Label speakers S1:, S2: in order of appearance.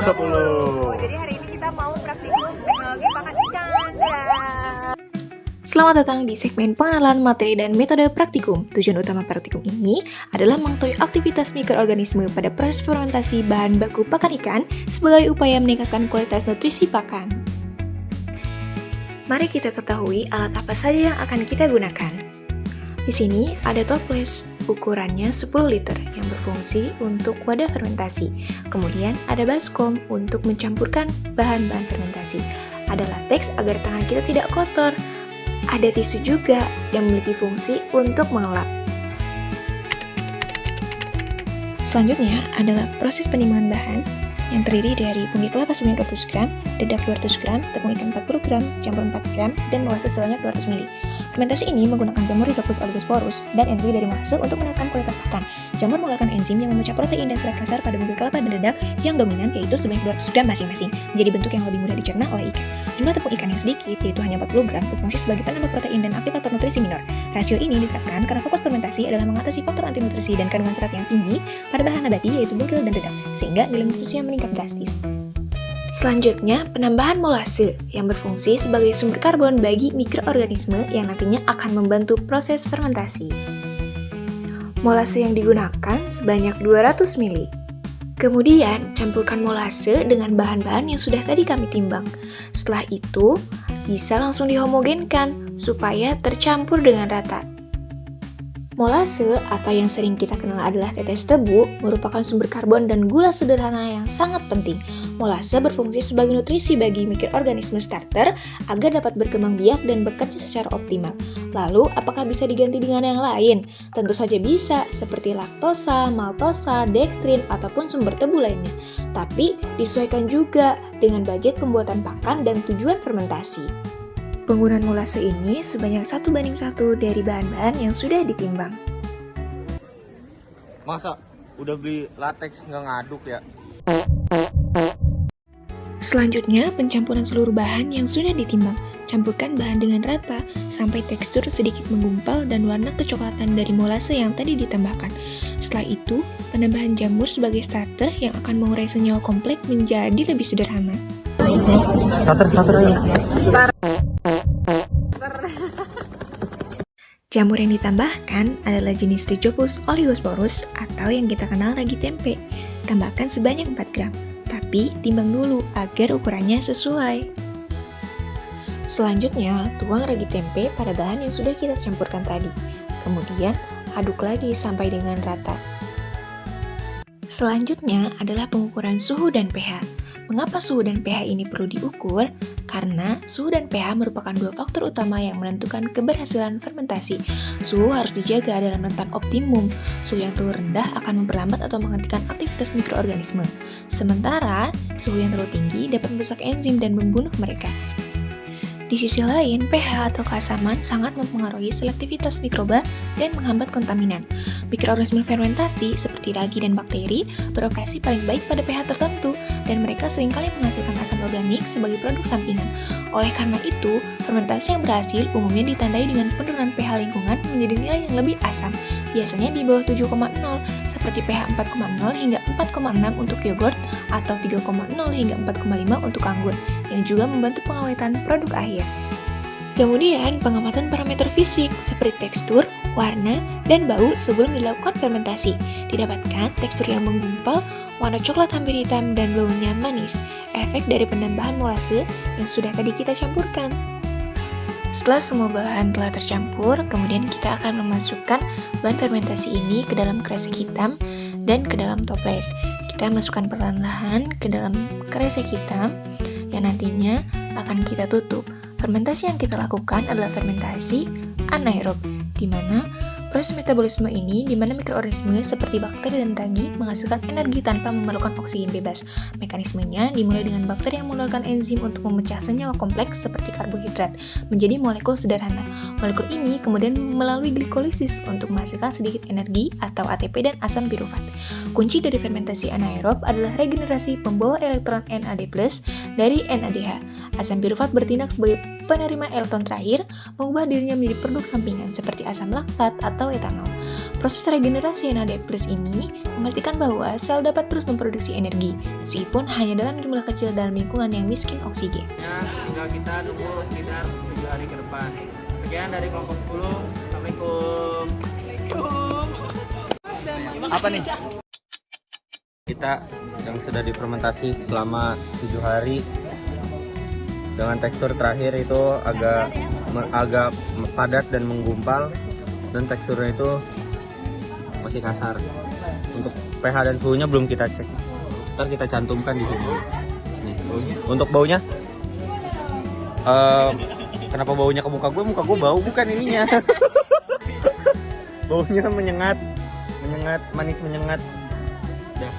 S1: 10.
S2: Jadi hari ini kita mau praktikum teknologi pakan ikan.
S3: Selamat datang di segmen pengenalan materi dan metode praktikum. Tujuan utama praktikum ini adalah mengetahui aktivitas mikroorganisme pada proses fermentasi bahan baku pakan ikan sebagai upaya meningkatkan kualitas nutrisi pakan. Mari kita ketahui alat apa saja yang akan kita gunakan. Di sini ada toples, ukurannya 10 liter yang berfungsi untuk wadah fermentasi. Kemudian ada baskom untuk mencampurkan bahan-bahan fermentasi. Ada latex agar tangan kita tidak kotor. Ada tisu juga yang memiliki fungsi untuk mengelap. Selanjutnya adalah proses penimbangan bahan yang terdiri dari punggih kelapa sebanyak 200 gram, dedak 200 gram, tepung ikan 40 gram, campur 4 gram, dan molasses sebanyak 200 ml. Fermentasi ini menggunakan jamur Rhizopus oligosporus dan energi dari molasses untuk meningkatkan kualitas pakan. Jamur mengeluarkan enzim yang memecah protein dan serat kasar pada punggih kelapa dan dedak yang dominan yaitu sebanyak 200 gram masing-masing, menjadi bentuk yang lebih mudah dicerna oleh ikan. Jumlah tepung ikan yang sedikit, yaitu hanya 40 gram, berfungsi sebagai penambah protein dan aktivator nutrisi minor. Rasio ini ditetapkan karena fokus fermentasi adalah mengatasi faktor antinutrisi dan kandungan serat yang tinggi pada bahan nabati yaitu bugil dan dedak, sehingga nilai nutrisinya meningkat drastis. Selanjutnya, penambahan molase yang berfungsi sebagai sumber karbon bagi mikroorganisme yang nantinya akan membantu proses fermentasi. Molase yang digunakan sebanyak 200 ml. Kemudian, campurkan molase dengan bahan-bahan yang sudah tadi kami timbang. Setelah itu, bisa langsung dihomogenkan supaya tercampur dengan rata. Molase atau yang sering kita kenal adalah tetes tebu merupakan sumber karbon dan gula sederhana yang sangat penting. Molase berfungsi sebagai nutrisi bagi mikroorganisme starter agar dapat berkembang biak dan bekerja secara optimal. Lalu, apakah bisa diganti dengan yang lain? Tentu saja bisa, seperti laktosa, maltosa, dextrin, ataupun sumber tebu lainnya. Tapi, disesuaikan juga dengan budget pembuatan pakan dan tujuan fermentasi. Penggunaan molase ini sebanyak 1:1 dari bahan-bahan yang sudah ditimbang.
S1: Masa udah beli latex nggak ngaduk ya?
S3: Selanjutnya, pencampuran seluruh bahan yang sudah ditimbang. Campurkan bahan dengan rata sampai tekstur sedikit menggumpal dan warna kecoklatan dari molase yang tadi ditambahkan. Setelah itu, penambahan jamur sebagai starter yang akan mengurai senyawa kompleks menjadi lebih sederhana.
S1: Starter aja.
S3: Jamur yang ditambahkan adalah jenis Rhizopus oligosporus atau yang kita kenal ragi tempe. Tambahkan sebanyak 4 gram, tapi timbang dulu agar ukurannya sesuai. Selanjutnya, tuang ragi tempe pada bahan yang sudah kita campurkan tadi. Kemudian, aduk lagi sampai dengan rata. Selanjutnya adalah pengukuran suhu dan pH. Mengapa suhu dan pH ini perlu diukur? Karena suhu dan pH merupakan dua faktor utama yang menentukan keberhasilan fermentasi. Suhu harus dijaga dalam rentan optimum. Suhu yang terlalu rendah akan memperlambat atau menghentikan aktivitas mikroorganisme. Sementara, suhu yang terlalu tinggi dapat merusak enzim dan membunuh mereka. Di sisi lain, pH atau keasaman sangat mempengaruhi selektivitas mikroba dan menghambat kontaminan. Mikroorganisme fermentasi seperti ragi dan bakteri beroperasi paling baik pada pH tertentu dan mereka seringkali menghasilkan asam organik sebagai produk sampingan. Oleh karena itu, fermentasi yang berhasil umumnya ditandai dengan penurunan pH lingkungan menjadi nilai yang lebih asam, biasanya di bawah 7,0 seperti pH 4,0 hingga 4,6 untuk yogurt atau 3,0 hingga 4,5 untuk anggur, yang juga membantu pengawetan produk akhir. Kemudian, pengamatan parameter fisik seperti tekstur, warna, dan bau sebelum dilakukan fermentasi. Didapatkan tekstur yang menggumpal, warna coklat hampir hitam, dan baunya manis, efek dari penambahan molase yang sudah tadi kita campurkan. Setelah semua bahan telah tercampur, kemudian kita akan memasukkan bahan fermentasi ini ke dalam kresek hitam dan ke dalam toples. Kita masukkan perlahan-lahan ke dalam kresek hitam yang nantinya akan kita tutup. Fermentasi yang kita lakukan adalah fermentasi anaerob, di mana proses metabolisme ini di mana mikroorganisme seperti bakteri dan ragi menghasilkan energi tanpa memerlukan oksigen bebas. Mekanismenya dimulai dengan bakteri yang mengeluarkan enzim untuk memecah senyawa kompleks seperti karbohidrat menjadi molekul sederhana. Molekul ini kemudian melalui glikolisis untuk menghasilkan sedikit energi atau ATP dan asam pirufat. Kunci dari fermentasi anaerob adalah regenerasi pembawa elektron NAD+ dari NADH. Asam pirufat bertindak sebagai penerima elektron terakhir, mengubah dirinya menjadi produk sampingan seperti asam laktat atau etanol. Proses regenerasi NAD+ ini memastikan bahwa sel dapat terus memproduksi energi, meskipun hanya dalam jumlah kecil dalam lingkungan yang miskin oksigen.
S1: Tinggal kita tunggu sekitar 7 hari ke depan. Sekian dari kelompok 10. Assalamualaikum. Apa nih? Kita yang sudah difermentasi selama 7 hari dengan tekstur terakhir itu agak padat dan menggumpal, dan teksturnya itu masih kasar. Untuk pH dan suhunya belum kita cek. Ntar kita cantumkan di sini. Nih, untuk baunya, kenapa baunya ke muka gue? Muka gue bau bukan ininya. Baunya menyengat, manis menyengat. Dah.